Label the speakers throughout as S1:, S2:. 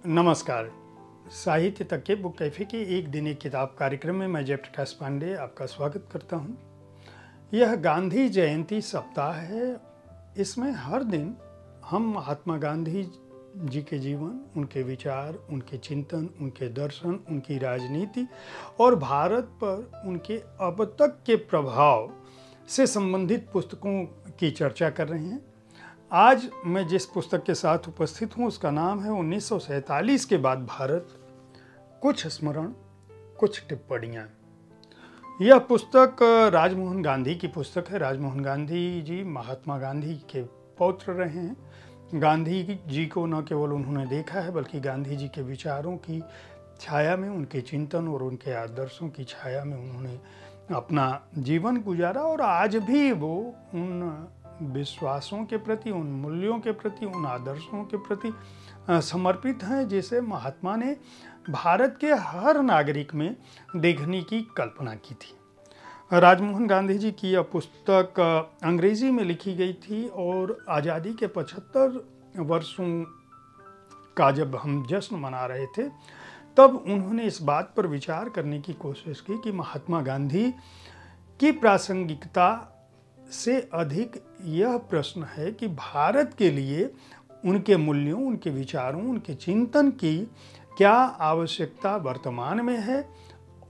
S1: नमस्कार। साहित्य तक के बुक कैफे के एक दिन एक किताब कार्यक्रम में मैं जयप्रकाश पांडे आपका स्वागत करता हूं। यह गांधी जयंती सप्ताह है। इसमें हर दिन हम महात्मा गांधी जी के जीवन, उनके विचार, उनके चिंतन, उनके दर्शन, उनकी राजनीति और भारत पर उनके अब तक के प्रभाव से संबंधित पुस्तकों की चर्चा कर रहे हैं। आज मैं जिस पुस्तक के साथ उपस्थित हूँ उसका नाम है 1947 के बाद भारत, कुछ स्मरण, कुछ टिप्पणियाँ। यह पुस्तक राजमोहन गांधी की पुस्तक है। राजमोहन गांधी जी महात्मा गांधी के पौत्र रहे हैं। गांधी जी को न केवल उन्होंने देखा है बल्कि गांधी जी के विचारों की छाया में, उनके चिंतन और उनके आदर्शों की छाया में उन्होंने अपना जीवन गुजारा और आज भी वो उन विश्वासों के प्रति, उन मूल्यों के प्रति, उन आदर्शों के प्रति समर्पित हैं जिसे महात्मा ने भारत के हर नागरिक में देखने की कल्पना की थी। राजमोहन गांधी जी की यह पुस्तक अंग्रेजी में लिखी गई थी और आज़ादी के 75 वर्षों का जब हम जश्न मना रहे थे तब उन्होंने इस बात पर विचार करने की कोशिश की कि महात्मा गांधी की प्रासंगिकता से अधिक यह प्रश्न है कि भारत के लिए उनके मूल्यों, उनके विचारों, उनके चिंतन की क्या आवश्यकता वर्तमान में है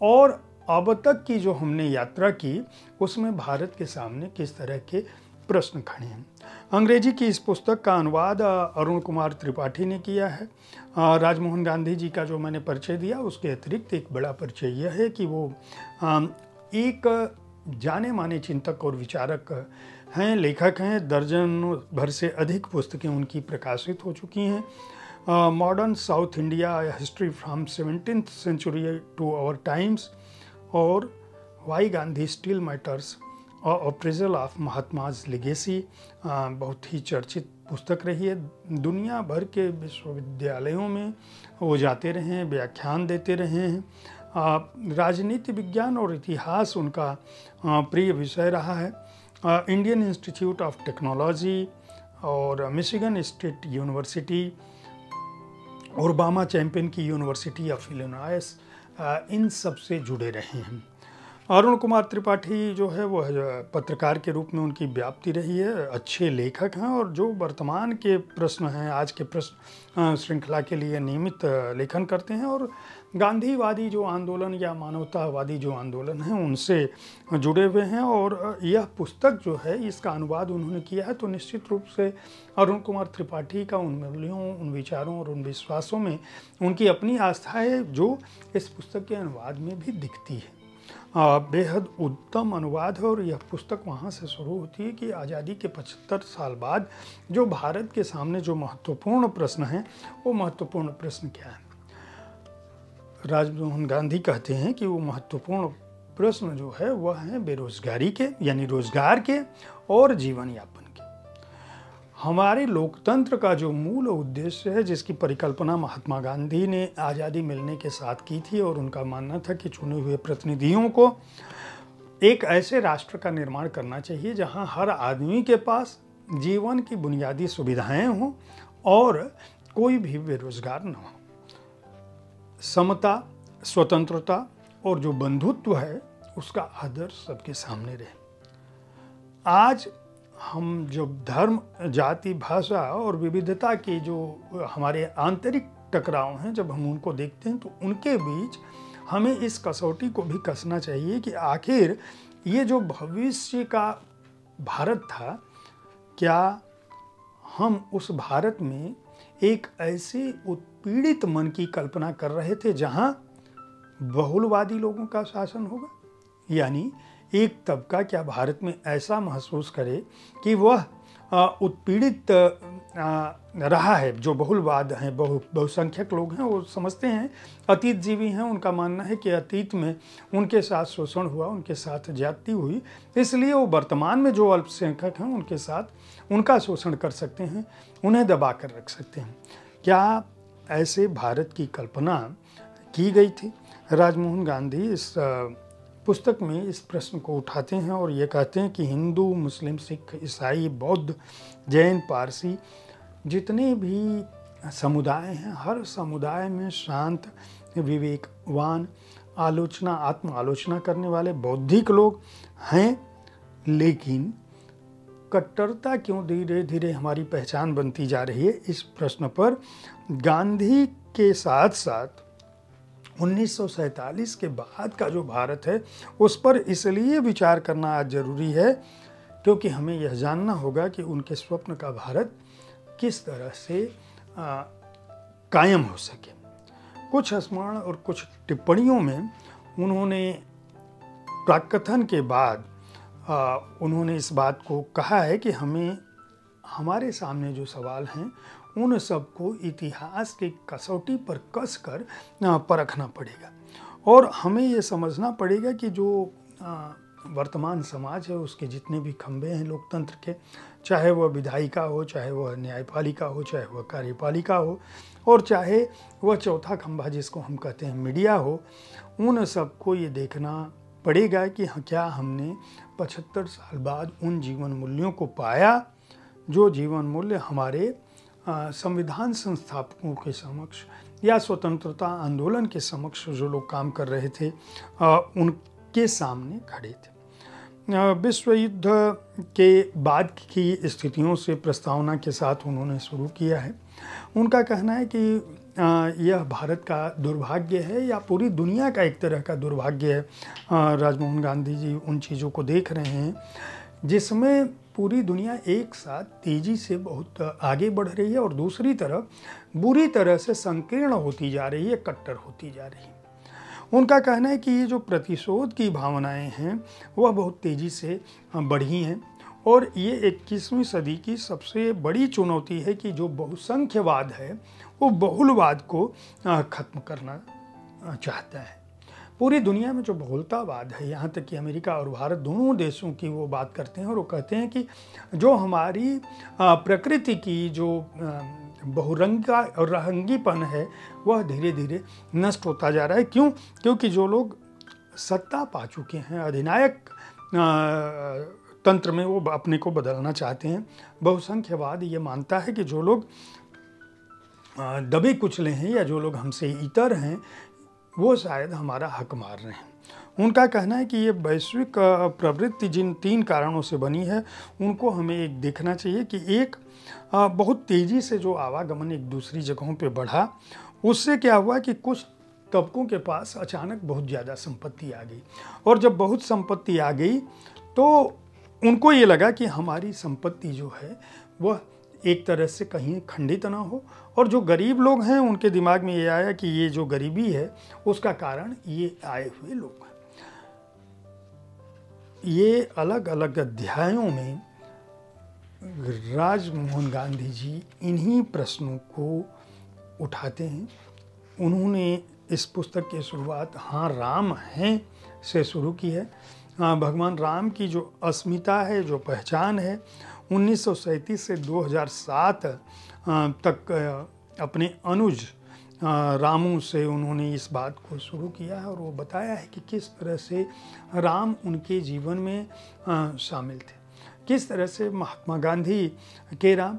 S1: और अब तक की जो हमने यात्रा की उसमें भारत के सामने किस तरह के प्रश्न खड़े हैं। अंग्रेजी की इस पुस्तक का अनुवाद अरुण कुमार त्रिपाठी ने किया है। राजमोहन गांधी जी का जो मैंने परिचय दिया उसके अतिरिक्त एक बड़ा परिचय यह है कि वो एक जाने माने चिंतक और विचारक हैं, लेखक हैं। दर्जन भर से अधिक पुस्तकें उनकी प्रकाशित हो चुकी हैं। Modern south India, history from 17th century to our times और why Gandhi still matters, appraisal of Mahatma's legacy बहुत ही चर्चित पुस्तक रही है। दुनिया भर के विश्वविद्यालयों में वो जाते रहे हैं, व्याख्यान देते रहे हैं। राजनीति विज्ञान और इतिहास उनका प्रिय विषय रहा है। इंडियन इंस्टीट्यूट ऑफ टेक्नोलॉजी और मिशिगन स्टेट यूनिवर्सिटी और ओबामा चैंपियन की यूनिवर्सिटी ऑफ इलिनॉयस इन सब से जुड़े रहे हैं। अरुण कुमार त्रिपाठी जो है वो पत्रकार के रूप में उनकी व्याप्ति रही है, अच्छे लेखक हैं और जो वर्तमान के प्रश्न हैं, आज के प्रश्न श्रृंखला के लिए नियमित लेखन करते हैं और गांधीवादी जो आंदोलन या मानवतावादी जो आंदोलन हैं उनसे जुड़े हुए हैं। और यह पुस्तक जो है इसका अनुवाद उन्होंने किया है, तो निश्चित रूप से अरुण कुमार त्रिपाठी का उन मूल्यों, उन विचारों और उन विश्वासों में उनकी अपनी आस्था है जो इस पुस्तक के अनुवाद में भी दिखती है। बेहद उत्तम अनुवाद है और यह पुस्तक वहाँ से शुरू होती है कि आज़ादी के 75 साल बाद जो भारत के सामने जो महत्वपूर्ण प्रश्न हैं वो महत्वपूर्ण प्रश्न क्या है। राजमोहन गांधी कहते हैं कि वो महत्वपूर्ण प्रश्न जो है वह है बेरोजगारी के, यानी रोजगार के और जीवन यापन के। हमारे लोकतंत्र का जो मूल उद्देश्य है, जिसकी परिकल्पना महात्मा गांधी ने आज़ादी मिलने के साथ की थी और उनका मानना था कि चुने हुए प्रतिनिधियों को एक ऐसे राष्ट्र का निर्माण करना चाहिए जहां हर आदमी के पास जीवन की बुनियादी सुविधाएं हों और कोई भी बेरोजगार न हो। समता, स्वतंत्रता और जो बंधुत्व है उसका आदर्श सबके सामने रहे। आज हम जो धर्म, जाति, भाषा और विविधता के जो हमारे आंतरिक टकराव हैं, जब हम उनको देखते हैं तो उनके बीच हमें इस कसौटी को भी कसना चाहिए कि आखिर ये जो भविष्य का भारत था, क्या हम उस भारत में एक ऐसे उत्पीड़ित मन की कल्पना कर रहे थे जहां बहुलवादी लोगों का शासन होगा, यानी एक तबका क्या भारत में ऐसा महसूस करे कि वह उत्पीड़ित रहा है। जो बहुलवाद हैं, बहुसंख्यक लोग हैं, वो समझते हैं, अतीत जीवी हैं, उनका मानना है कि अतीत में उनके साथ शोषण हुआ, उनके साथ ज्यादती हुई, इसलिए वो वर्तमान में जो अल्पसंख्यक हैं उनके साथ उनका शोषण कर सकते हैं, उन्हें दबा कर रख सकते हैं। क्या ऐसे भारत की कल्पना की गई थी? राजमोहन गांधी इस पुस्तक में इस प्रश्न को उठाते हैं और ये कहते हैं कि हिंदू, मुस्लिम, सिख, ईसाई, बौद्ध, जैन, पारसी जितने भी समुदाय हैं, हर समुदाय में शांत, विवेकवान, आत्म आलोचना करने वाले बौद्धिक लोग हैं, लेकिन कट्टरता क्यों धीरे धीरे हमारी पहचान बनती जा रही है, इस प्रश्न पर गांधी के साथ साथ 1947 के बाद का जो भारत है उस पर इसलिए विचार करना आज जरूरी है क्योंकि हमें यह जानना होगा कि उनके स्वप्न का भारत किस तरह से कायम हो सके। कुछ स्मरण और कुछ टिप्पणियों में उन्होंने प्राक्कथन के बाद उन्होंने इस बात को कहा है कि हमें हमारे सामने जो सवाल हैं उन सबको इतिहास की कसौटी पर कस कर परखना पड़ेगा और हमें ये समझना पड़ेगा कि जो वर्तमान समाज है उसके जितने भी खंभे हैं लोकतंत्र के, चाहे वह विधायिका हो, चाहे वह न्यायपालिका हो, चाहे वह कार्यपालिका हो और चाहे वह चौथा खंभा जिसको हम कहते हैं मीडिया हो, उन सबको ये देखना पड़ेगा कि क्या हमने 75 साल बाद उन जीवन मूल्यों को पाया जो जीवन मूल्य हमारे संविधान संस्थापकों के समक्ष या स्वतंत्रता आंदोलन के समक्ष जो लोग काम कर रहे थे उनके सामने खड़े थे। विश्व युद्ध के बाद की स्थितियों से प्रस्तावना के साथ उन्होंने शुरू किया है। उनका कहना है कि यह भारत का दुर्भाग्य है या पूरी दुनिया का एक तरह का दुर्भाग्य है। राजमोहन गांधी जी उन चीज़ों को देख रहे हैं जिसमें पूरी दुनिया एक साथ तेज़ी से बहुत आगे बढ़ रही है और दूसरी तरफ बुरी तरह से संकीर्ण होती जा रही है, कट्टर होती जा रही है। उनका कहना है कि ये जो प्रतिशोध की भावनाएं हैं वह बहुत तेज़ी से बढ़ी हैं और ये 21वीं सदी की सबसे बड़ी चुनौती है कि जो बहुसंख्यवाद है वो बहुलवाद को ख़त्म करना चाहता है। पूरी दुनिया में जो बहुलतावाद है, यहाँ तक कि अमेरिका और भारत दोनों देशों की वो बात करते हैं और वो कहते हैं कि जो हमारी प्रकृति की जो बहुरंगा और रंगीपन है वह धीरे धीरे नष्ट होता जा रहा है। क्यों? क्योंकि जो लोग सत्ता पा चुके हैं, अधिनायक तंत्र में वो अपने को बदलना चाहते हैं। बहुसंख्यवाद ये मानता है कि जो लोग दबे कुचले हैं या जो लोग हमसे इतर हैं वो शायद हमारा हक मार रहे हैं। उनका कहना है कि ये वैश्विक प्रवृत्ति जिन 3 कारणों से बनी है उनको हमें एक देखना चाहिए कि एक बहुत तेज़ी से जो आवागमन एक दूसरी जगहों पे बढ़ा, उससे क्या हुआ कि कुछ तबकों के पास अचानक बहुत ज़्यादा संपत्ति आ गई और जब बहुत संपत्ति आ गई तो उनको ये लगा कि हमारी संपत्ति जो है वह एक तरह से कहीं खंडित ना हो और जो गरीब लोग हैं उनके दिमाग में ये आया कि ये जो गरीबी है उसका कारण ये आए हुए लोग हैं। ये अलग अलग अध्यायों में राजमोहन गांधी जी इन्हीं प्रश्नों को उठाते हैं। उन्होंने इस पुस्तक की शुरुआत हाँ राम हैं से शुरू की है। भगवान राम की जो अस्मिता है, जो पहचान है, 1937 से 2007 तक अपने अनुज रामू से उन्होंने इस बात को शुरू किया है और वो बताया है कि किस तरह से राम उनके जीवन में शामिल थे, किस तरह से महात्मा गांधी के राम,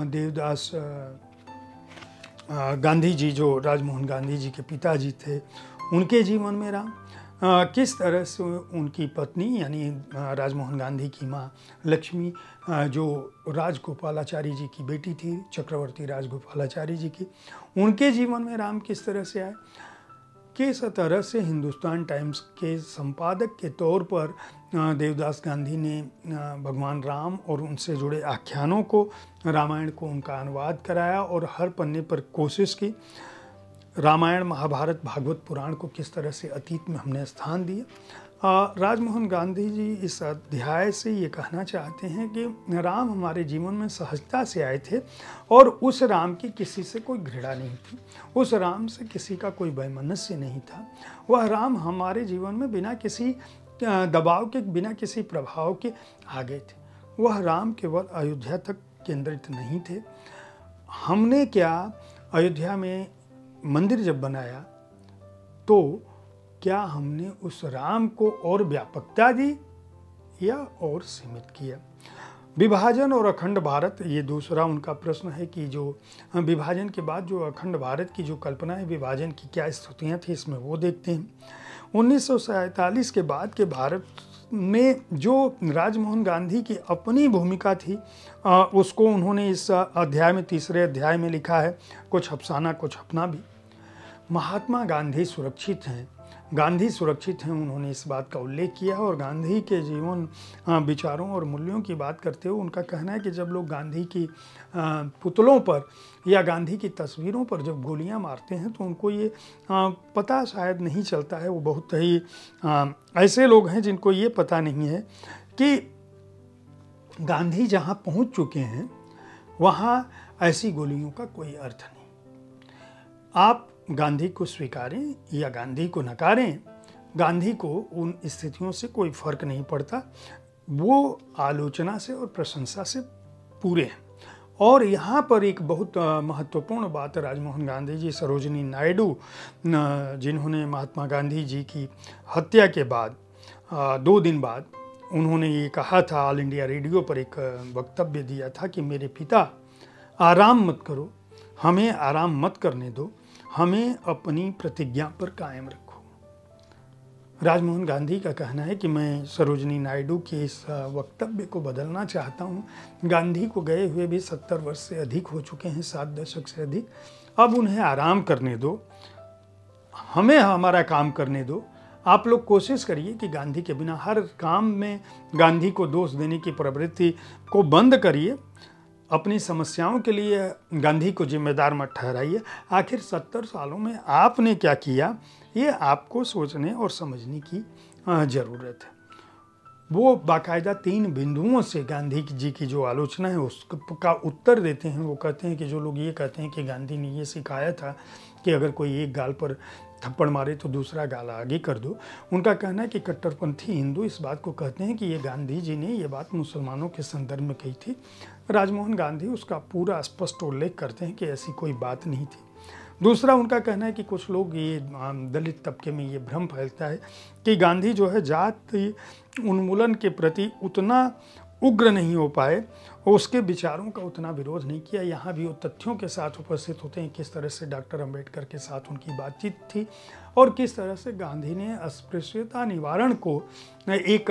S1: देवदास गांधी जी जो राजमोहन गांधी जी के पिताजी थे उनके जीवन में राम, किस तरह से उनकी पत्नी यानी राजमोहन गांधी की माँ लक्ष्मी जो राजगोपालाचारी जी की बेटी थी, चक्रवर्ती राजगोपालाचारी जी की, उनके जीवन में राम किस तरह से आए, किस तरह से हिंदुस्तान टाइम्स के संपादक के तौर पर देवदास गांधी ने भगवान राम और उनसे जुड़े आख्यानों को, रामायण को उनका अनुवाद कराया और हर पन्ने पर कोशिश की। रामायण, महाभारत, भागवत पुराण को किस तरह से अतीत में हमने स्थान दिया। राजमोहन गांधी जी इस अध्याय से ये कहना चाहते हैं कि राम हमारे जीवन में सहजता से आए थे और उस राम की किसी से कोई घृणा नहीं थी, उस राम से किसी का कोई वैमनस्य नहीं था। वह राम हमारे जीवन में बिना किसी दबाव के, बिना किसी प्रभाव के आ गए थे। वह राम केवल अयोध्या तक केंद्रित नहीं थे। हमने क्या अयोध्या में मंदिर जब बनाया तो क्या हमने उस राम को और व्यापकता दी या और सीमित किया? विभाजन और अखंड भारत, ये दूसरा उनका प्रश्न है कि जो विभाजन के बाद जो अखंड भारत की जो कल्पना है, विभाजन की क्या स्थितियाँ थी, इसमें वो देखते हैं। 1947 के बाद के भारत में जो राजमोहन गांधी की अपनी भूमिका थी, उसको उन्होंने इस अध्याय में, तीसरे अध्याय में लिखा है, कुछ अफसाना कुछ अपना भी। महात्मा गांधी सुरक्षित हैं, गांधी सुरक्षित हैं, उन्होंने इस बात का उल्लेख किया। और गांधी के जीवन, विचारों और मूल्यों की बात करते हुए उनका कहना है कि जब लोग गांधी की पुतलों पर या गांधी की तस्वीरों पर जब गोलियां मारते हैं तो उनको ये पता शायद नहीं चलता है। वो बहुत ही ऐसे लोग हैं जिनको ये पता नहीं है कि गांधी जहां पहुंच चुके हैं वहां ऐसी गोलियों का कोई अर्थ नहीं। आप गांधी को स्वीकारें या गांधी को नकारें, गांधी को उन स्थितियों से कोई फर्क नहीं पड़ता, वो आलोचना से और प्रशंसा से पूरे हैं। और यहाँ पर एक बहुत महत्वपूर्ण बात, राजमोहन गांधी जी, सरोजिनी नायडू, जिन्होंने महात्मा गांधी जी की हत्या के बाद 2 दिन बाद उन्होंने ये कहा था, ऑल इंडिया रेडियो पर एक वक्तव्य दिया था कि मेरे पिता, आराम मत करो, हमें आराम मत करने दो, हमें अपनी प्रतिज्ञा पर कायम रखो। राजमोहन गांधी का कहना है कि मैं सरोजिनी नायडू के इस वक्तव्य को बदलना चाहता हूँ। गांधी को गए हुए भी 70 वर्ष से अधिक हो चुके हैं, 7 दशक से अधिक। अब उन्हें आराम करने दो, हमें हमारा काम करने दो। आप लोग कोशिश करिए कि गांधी के बिना हर काम में गांधी को दोष देने की प्रवृत्ति को बंद करिए। अपनी समस्याओं के लिए गांधी को जिम्मेदार मत ठहराइए। आखिर 70 सालों में आपने क्या किया, ये आपको सोचने और समझने की ज़रूरत है। वो बाकायदा 3 बिंदुओं से गांधी जी की जो आलोचना है उसका उत्तर देते हैं। वो कहते हैं कि जो लोग ये कहते हैं कि गांधी ने ये सिखाया था कि अगर कोई एक गाल पर थप्पड़ मारे तो दूसरा गाल आगे कर दो, उनका कहना है कि कट्टरपंथी हिंदू इस बात को कहते हैं कि ये गांधी जी ने ये बात मुसलमानों के संदर्भ में कही थी। राजमोहन गांधी उसका पूरा स्पष्ट उल्लेख करते हैं कि ऐसी कोई बात नहीं थी। दूसरा उनका कहना है कि कुछ लोग, ये दलित तबके में ये भ्रम फैलता है कि गांधी जो है जाति उन्मूलन के प्रति उतना उग्र नहीं हो पाए और उसके विचारों का उतना विरोध नहीं किया। यहाँ भी वो तथ्यों के साथ उपस्थित होते हैं, किस तरह से डॉक्टर अंबेडकर के साथ उनकी बातचीत थी और किस तरह से गांधी ने अस्पृश्यता निवारण को एक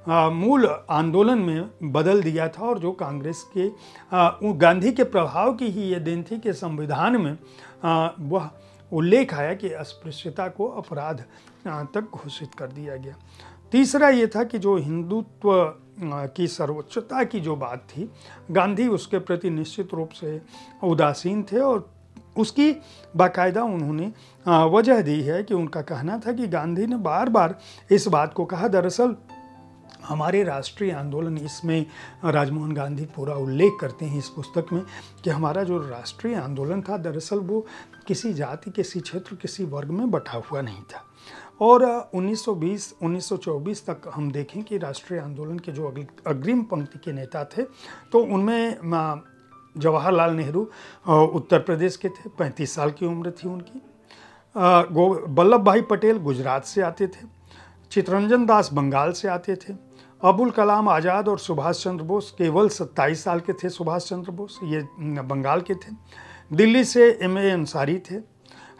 S1: मूल आंदोलन में बदल दिया था। और जो कांग्रेस के गांधी के प्रभाव की ही ये देन थी कि संविधान में वह उल्लेख आया कि अस्पृश्यता को अपराध तक घोषित कर दिया गया। तीसरा ये था कि जो हिंदुत्व की सर्वोच्चता की जो बात थी, गांधी उसके प्रति निश्चित रूप से उदासीन थे और उसकी बाकायदा उन्होंने वजह दी है कि उनका कहना था कि गांधी ने बार बार इस बात को कहा। दरअसल हमारे राष्ट्रीय आंदोलन, इसमें राजमोहन गांधी पूरा उल्लेख करते हैं इस पुस्तक में कि हमारा जो राष्ट्रीय आंदोलन था दरअसल वो किसी जाति, किसी क्षेत्र, किसी वर्ग में बटा हुआ नहीं था। और 1920-1924 तक हम देखें कि राष्ट्रीय आंदोलन के जो अग्रिम पंक्ति के नेता थे तो उनमें जवाहरलाल नेहरू उत्तर प्रदेश के थे, 35 साल की उम्र थी उनकी। वल्लभ भाई पटेल गुजरात से आते थे, चित्तरंजन दास बंगाल से आते थे, अबुल कलाम आज़ाद और सुभाष चंद्र बोस केवल 27 साल के थे। सुभाष चंद्र बोस ये बंगाल के थे। दिल्ली से M.A. अंसारी थे।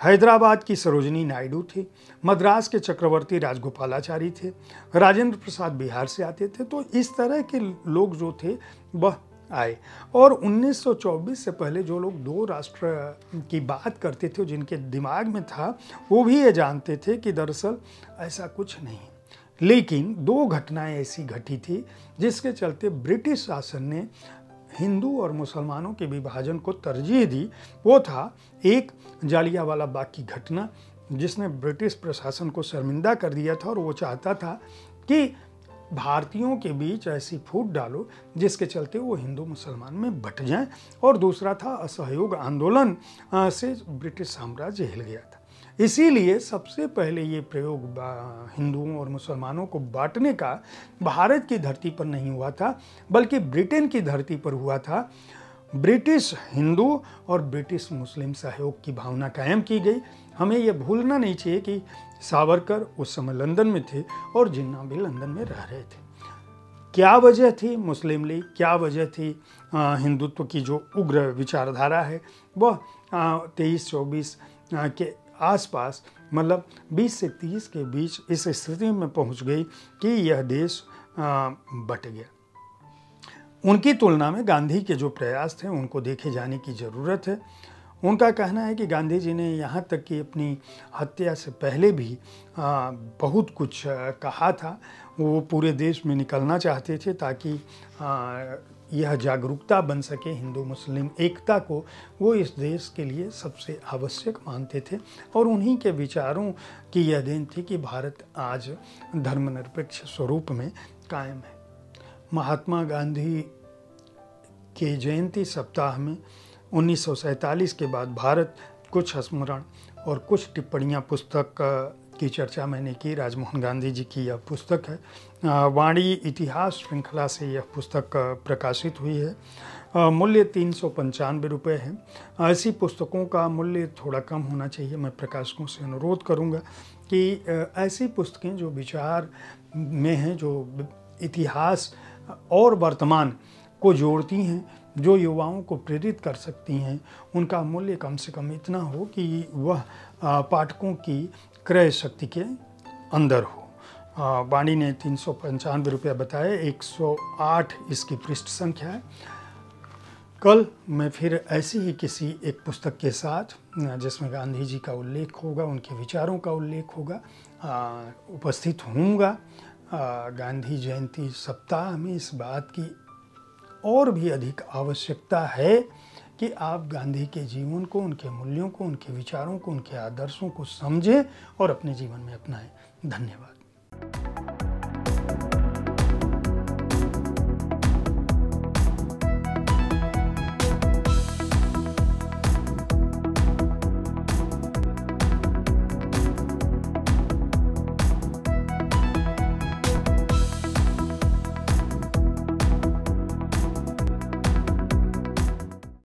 S1: हैदराबाद की सरोजिनी नायडू थी। मद्रास के चक्रवर्ती राजगोपालाचारी थे। राजेंद्र प्रसाद बिहार से आते थे। तो इस तरह के लोग जो थे वह आए। और 1924 से पहले जो लोग 2 राष्ट्र की बात करते थे, जिनके दिमाग में था, वो भी ये जानते थे कि दरअसल ऐसा कुछ नहीं। लेकिन 2 घटनाएं ऐसी घटी थी जिसके चलते ब्रिटिश शासन ने हिंदू और मुसलमानों के विभाजन को तरजीह दी। वो था एक जालियांवाला बाग की घटना, जिसने ब्रिटिश प्रशासन को शर्मिंदा कर दिया था और वो चाहता था कि भारतीयों के बीच ऐसी फूट डालो जिसके चलते वो हिंदू मुसलमान में बट जाएं। और दूसरा था असहयोग आंदोलन से ब्रिटिश साम्राज्य हिल गया था। इसीलिए सबसे पहले ये प्रयोग हिंदुओं और मुसलमानों को बांटने का भारत की धरती पर नहीं हुआ था, बल्कि ब्रिटेन की धरती पर हुआ था। ब्रिटिश हिंदू और ब्रिटिश मुस्लिम सहयोग की भावना कायम की गई। हमें यह भूलना नहीं चाहिए कि सावरकर उस समय लंदन में थे और जिन्ना भी लंदन में रह रहे थे। क्या वजह थी मुस्लिम लीग, क्या वजह थी हिंदुत्व की जो उग्र विचारधारा है वह 23-24 के आसपास, मतलब 20 से 30 के बीच इस स्थिति में पहुंच गई कि यह देश बट गया। उनकी तुलना में गांधी के जो प्रयास थे उनको देखे जाने की ज़रूरत है। उनका कहना है कि गांधी जी ने यहाँ तक कि अपनी हत्या से पहले भी बहुत कुछ कहा था। वो पूरे देश में निकलना चाहते थे ताकि यह जागरूकता बन सके हिंदू मुस्लिम एकता को, वो इस देश के लिए सबसे आवश्यक मानते थे। और उन्हीं के विचारों की यह देन थी कि भारत आज धर्मनिरपेक्ष स्वरूप में कायम है। महात्मा गांधी के जयंती सप्ताह में 1947 के बाद भारत, कुछ स्मरण और कुछ टिप्पणियाँ पुस्तक की चर्चा मैंने की। राजमोहन गांधी जी की यह पुस्तक है। वाणी इतिहास श्रृंखला से यह पुस्तक प्रकाशित हुई है। मूल्य 395 रुपये है। ऐसी पुस्तकों का मूल्य थोड़ा कम होना चाहिए। मैं प्रकाशकों से अनुरोध करूंगा कि ऐसी पुस्तकें जो विचार में हैं, जो इतिहास और वर्तमान को जोड़ती हैं, जो युवाओं को प्रेरित कर सकती हैं, उनका मूल्य कम से कम इतना हो कि वह पाठकों की क्रय शक्ति के अंदर हो। वाणी ने 395 रुपया बताए। 108 इसकी पृष्ठ संख्या है। कल मैं फिर ऐसी ही किसी एक पुस्तक के साथ, जिसमें गांधी जी का उल्लेख होगा, उनके विचारों का उल्लेख होगा, उपस्थित होऊंगा। गांधी जयंती सप्ताह में इस बात की और भी अधिक आवश्यकता है कि आप गांधी के जीवन को, उनके मूल्यों को, उनके विचारों को, उनके आदर्शों को समझें और अपने जीवन में अपनाएं। धन्यवाद।